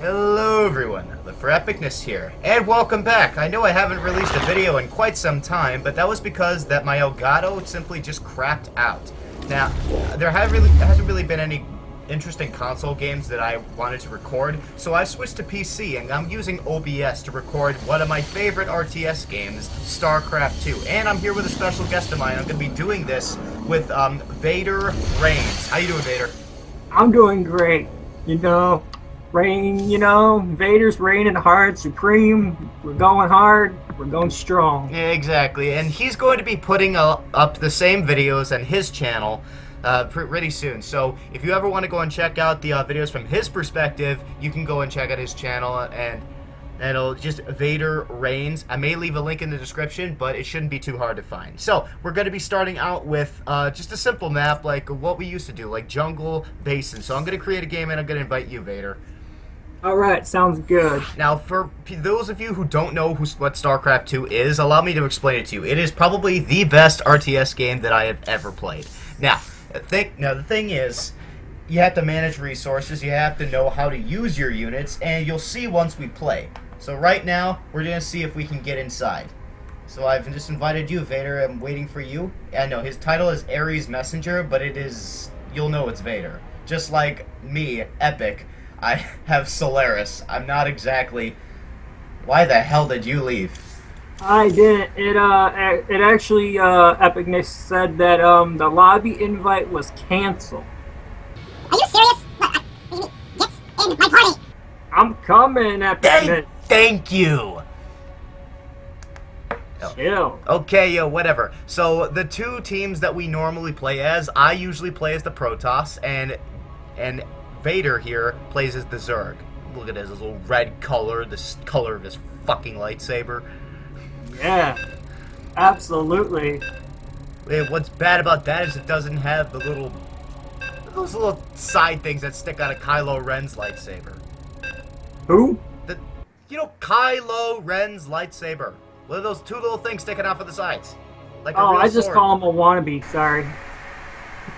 Hello everyone, the For Epicness here, and welcome back. I know I haven't released a video in quite some time, but that was because that my Elgato simply just crapped out. Now, there hasn't really been any interesting console games that I wanted to record, so I switched to PC, and I'm using OBS to record one of my favorite RTS games, StarCraft 2. And I'm here with a special guest of mine. I'm going to be doing this with VaderReigns. How you doing, Vader? I'm doing great. Vader's reigning hard, supreme. We're going hard. We're going strong. Yeah, exactly. And he's going to be putting up the same videos on his channel pretty soon. So if you ever want to go and check out the videos from his perspective, you can go and check out his channel, and it'll just VaderReigns. I may leave a link in the description, but it shouldn't be too hard to find. So we're going to be starting out with just a simple map like what we used to do, like jungle basin. So I'm going to create a game, and I'm going to invite you, Vader. Alright, sounds good. Now, for those of you who don't know what StarCraft 2 is, allow me to explain it to you. It is probably the best RTS game that I have ever played. Now, the thing is, you have to manage resources, you have to know how to use your units, and you'll see once we play. So right now, we're going to see if we can get inside. So I've just invited you, Vader. I'm waiting for you. I know his title is Ares Messenger, but it is, you'll know it's Vader. Just like me, Epic, I have Solaris. I'm not exactly... Why the hell did you leave? I didn't. It actually, Epicness said that, the lobby invite was canceled. Are you serious? Get in my party! I'm coming, Epicness. Thank you! Chill. Okay, whatever. So, the two teams that we normally play as, I usually play as the Protoss, and Vader here plays as the Zerg. Look at his little red color, this color of his fucking lightsaber. Yeah, absolutely. What's bad about that is it doesn't have those little side things that stick out of Kylo Ren's lightsaber. Who? Kylo Ren's lightsaber. What are those two little things sticking out of the sides? Like a Oh, real I just sword. call him a wannabe, sorry.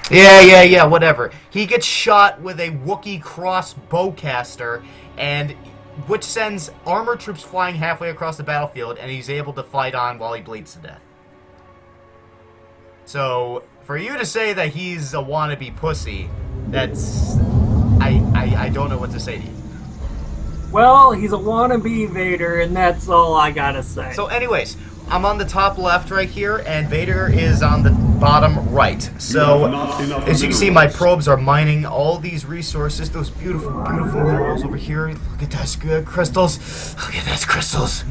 Yeah, whatever. He gets shot with a Wookiee cross bowcaster, and which sends armored troops flying halfway across the battlefield, and he's able to fight on while he bleeds to death. So, for you to say that he's a wannabe pussy, that's... I don't know what to say to you. Well, he's a wannabe Vader, and that's all I gotta say. So anyways, I'm on the top left right here, and Vader is on the bottom right. So, as you can see, my probes are mining all these resources, those beautiful, beautiful minerals over here. Look at those good crystals. Look at those crystals.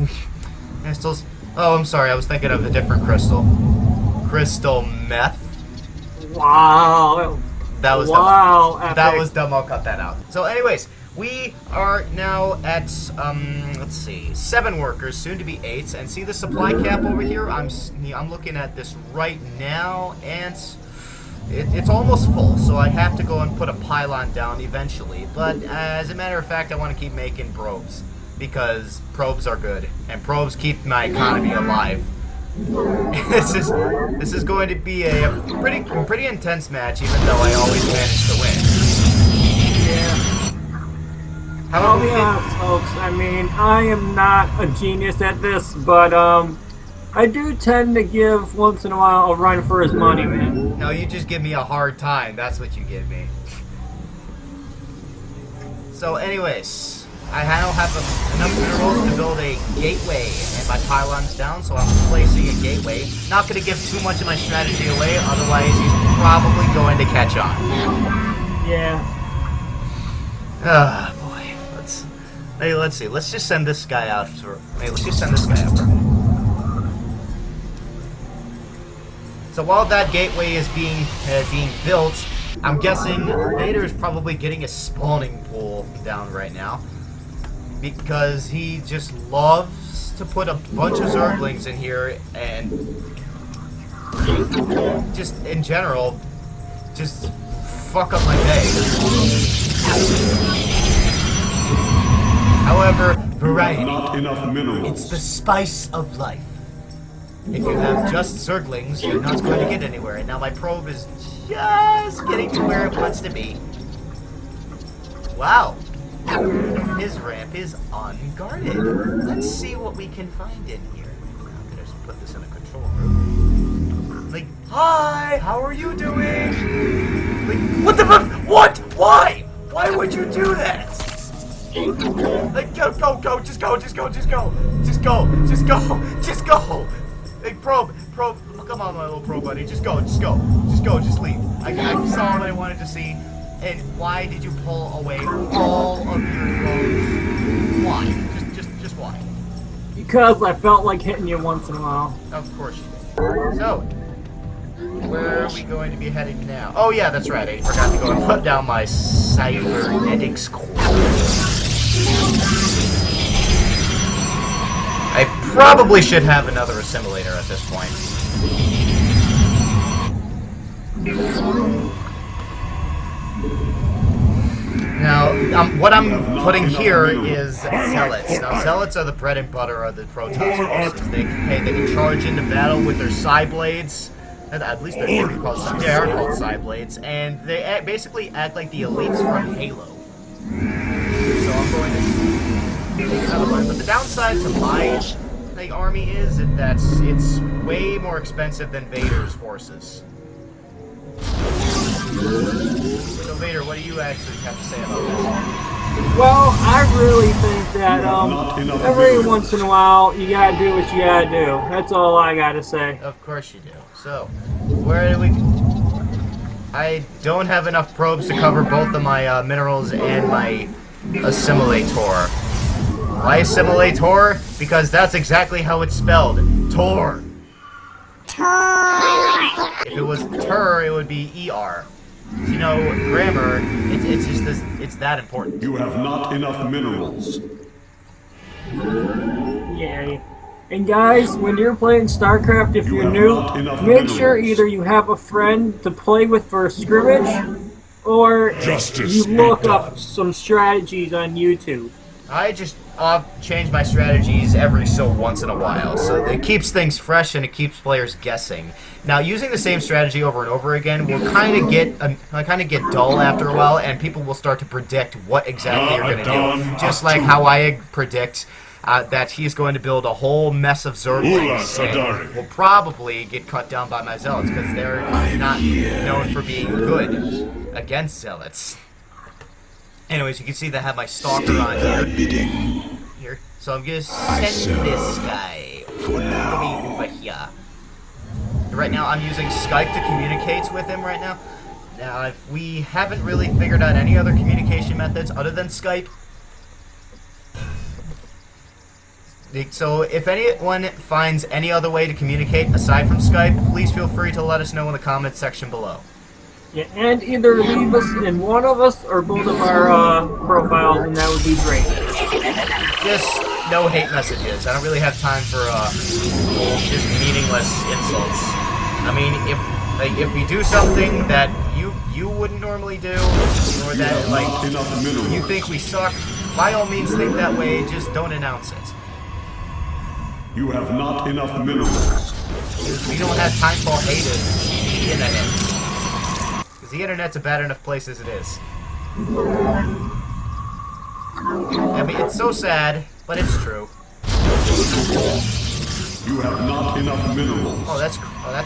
Crystals. Oh, I'm sorry, I was thinking of a different crystal. Crystal meth. Wow. That was wow, dumb. Epic. That was dumb, I'll cut that out. So anyways, we are now at, let's see, 7 workers, soon to be 8, and see the supply cap over here? I'm looking at this right now, and it's almost full, so I have to go and put a pylon down eventually. But as a matter of fact, I want to keep making probes, because probes are good, and probes keep my economy alive. This is going to be a pretty intense match, even though I always manage to win. Yeah. I'll be honest, folks. I mean, I am not a genius at this, but I do tend to give once in a while a run for his money, man. No, you just give me a hard time. That's what you give me. So, anyways, I now have enough minerals to build a gateway, and my pylon's down, so I'm placing a gateway. Not going to give too much of my strategy away, otherwise he's probably going to catch on. Yeah. Ah, boy. Let's see. Let's just send this guy out for. Let's just send this guy out for a minute. So while that gateway is being built, I'm guessing Vader is probably getting a spawning pool down right now, because he just loves to put a bunch of Zerglings in here, and just in general, just fuck up my day. However, variety, it's the spice of life. If you have just Zerglings, you're not going to get anywhere. And now my probe is just getting to where it wants to be. Wow. his ramp is unguarded. Let's see what we can find in here. I'm gonna just put this in a control room. Like, hi, how are you doing? Like, what the fuck? What? Why? Why would you do that? Like, go, just go. Like, probe. Oh, come on, my little probe buddy. Just go. Just leave. I saw what I wanted to see. And why did you pull away all of your clothes? Why? Just why? Because I felt like hitting you once in a while. Of course you did. So, where are we going to be heading now? Oh yeah, that's right. I forgot to go and put down my cybernetics core. I probably should have another assimilator at this point. Now, what I'm putting here is zealots. Now, zealots are the bread and butter of the Protoss forces. They can charge into battle with their psi blades. At least they're called psi blades, and they basically act like the elites from Halo. So I'm going to take another one. But the downside to my army is that it's way more expensive than Vader's forces. So Vader, what do you actually have to say about this? Well, I really think that every once in a while you gotta do what you gotta do. That's all I gotta say. Of course you do. So, where do we... I don't have enough probes to cover both of my minerals and my assimilator. Why assimilator? Because that's exactly how it's spelled. Tor. If it was tur, it would be ER. You know, grammar, it's just this, it's that important. You have not enough minerals. Yay. And guys, when you're playing StarCraft, if you're new, make sure either you have a friend to play with for a scrimmage, or you look up some strategies on YouTube. I just change my strategies every so once in a while, so it keeps things fresh and it keeps players guessing. Now, using the same strategy over and over again will kind of get dull after a while, and people will start to predict what exactly you're going to do. Just like how I predict that he's going to build a whole mess of Zerglings and will probably get cut down by my zealots because they're not known for being good against zealots. Anyways, you can see that I have my stalker on here. So I'm gonna send this guy over here. Right now, I'm using Skype to communicate with him right now. Now, we haven't really figured out any other communication methods other than Skype. So if anyone finds any other way to communicate aside from Skype, please feel free to let us know in the comments section below. Yeah, and either leave us in one of us or both of our profiles, and that would be great. Just no hate messages. I don't really have time for just meaningless insults. I mean, if we do something that you wouldn't normally do, or that you think we suck, by all means think that way. Just don't announce it. You have not enough minerals. We don't have time for haters. The internet. Because the internet's a bad enough place as it is. I mean, it's so sad, but it's true. You have not enough minerals. Oh, that's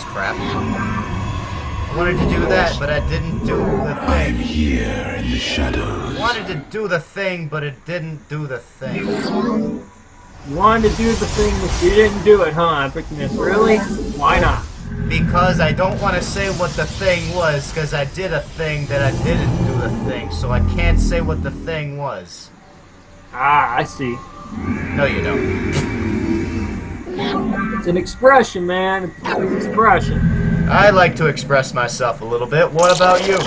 crap. I wanted to do that, but I didn't do the thing. Here in the shadows. I wanted to do the thing, but it didn't do the thing. You wanted to do the thing, but you didn't do it, huh, Epicness? Really? Why not? Because I don't want to say what the thing was, because I did a thing that I didn't do the thing, so I can't say what the thing was. Ah, I see. No, you don't. It's an expression, man. It's an expression. I like to express myself a little bit. What about you?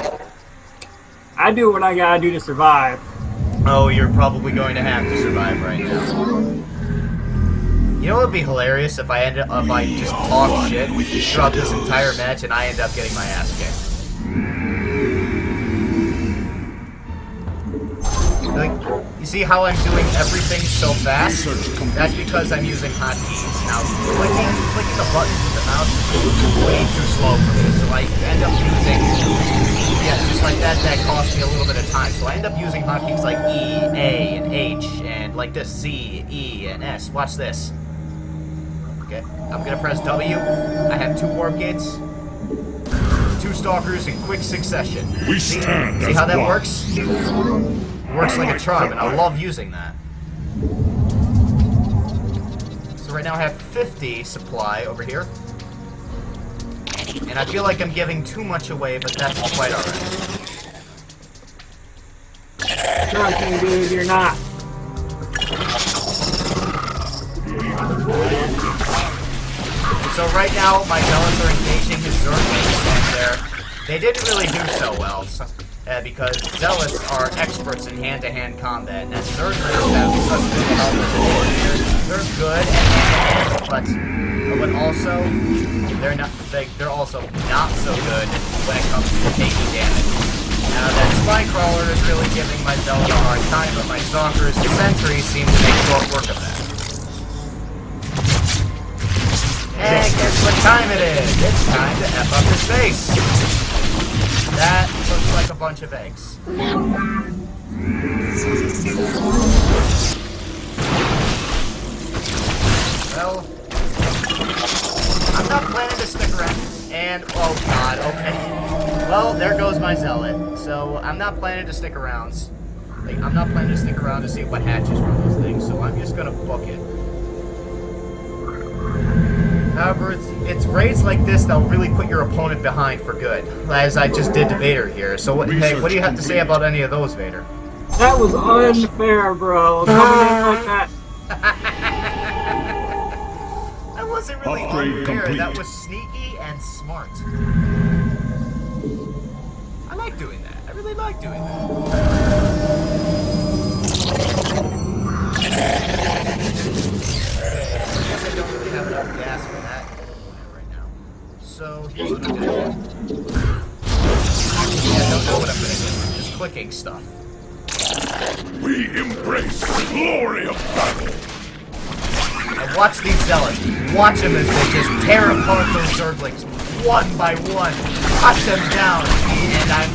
I do what I gotta do to survive. Oh, you're probably going to have to survive right now. You know what would be hilarious if I just talk shit throughout this entire match and I end up getting my ass kicked. Like, you see how I'm doing everything so fast? That's because I'm using hotkeys. Now, clicking the buttons with the mouse is way too slow for me, so I end up using... Yeah, just like that costs me a little bit of time. So I end up using hotkeys like E, A, and H like this, C, E, and S. Watch this. Okay, I'm gonna press W. I have 2 warp gates, 2 stalkers in quick succession. We See stand how as that one. works? Works like a charm, and I love using that. So right now I have 50 supply over here. And I feel like I'm giving too much away, but that's quite alright. Trust me, dude, you're not. So right now, my zealots are engaging his Zerglings, and they didn't really do so well, because zealots are experts in hand-to-hand combat, and Zerglings have such good health as it is. They're good at hand-to-hand, but also they're also not so good when it comes to taking damage. Now that spine crawler is really giving my zealot a hard time, but my stalkers and sentries seem to make short work of that. And guess what time it is? It's time to F up his face. That looks like a bunch of eggs. Well, I'm not planning to stick around. And, oh god, okay. Well, there goes my zealot. So, I'm not planning to stick around. Like, I'm not planning to stick around to see what hatches from those things, so I'm just gonna book it. However, it's raids like this that'll really put your opponent behind for good, as I just did to Vader here. So, hey, what do you have to say about any of those, Vader? That was unfair, bro. Coming in like that. That wasn't really Upgrade unfair. complete. That was sneaky and smart. I like doing that. I really like doing that. I don't really have enough gas for that right now. So here's what I'm gonna do. Yeah, I don't know what I'm gonna do. I'm just clicking stuff. We embrace the glory of battle. And watch these zealots. Watch them as they just tear apart those Zerglings one by one, cut them down, and I'm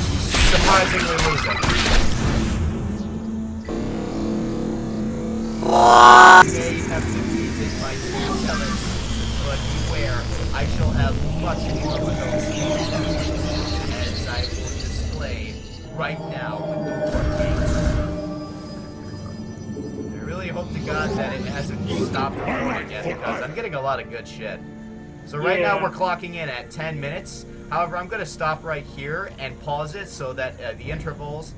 surprisingly losing. They have defeated my 2 zealots, but beware, I shall have much more of those as I will display right now with the war gates. I really hope to God that it hasn't stopped recording yet, because I'm getting a lot of good shit. So right now we're clocking in at 10 minutes. However, I'm going to stop right here and pause it so that the intervals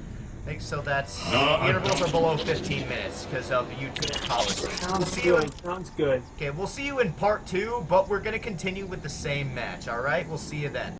are below 15 minutes because of YouTube policy. Sounds good. Sounds good. Okay, we'll see you in part 2, but we're going to continue with the same match, alright? We'll see you then.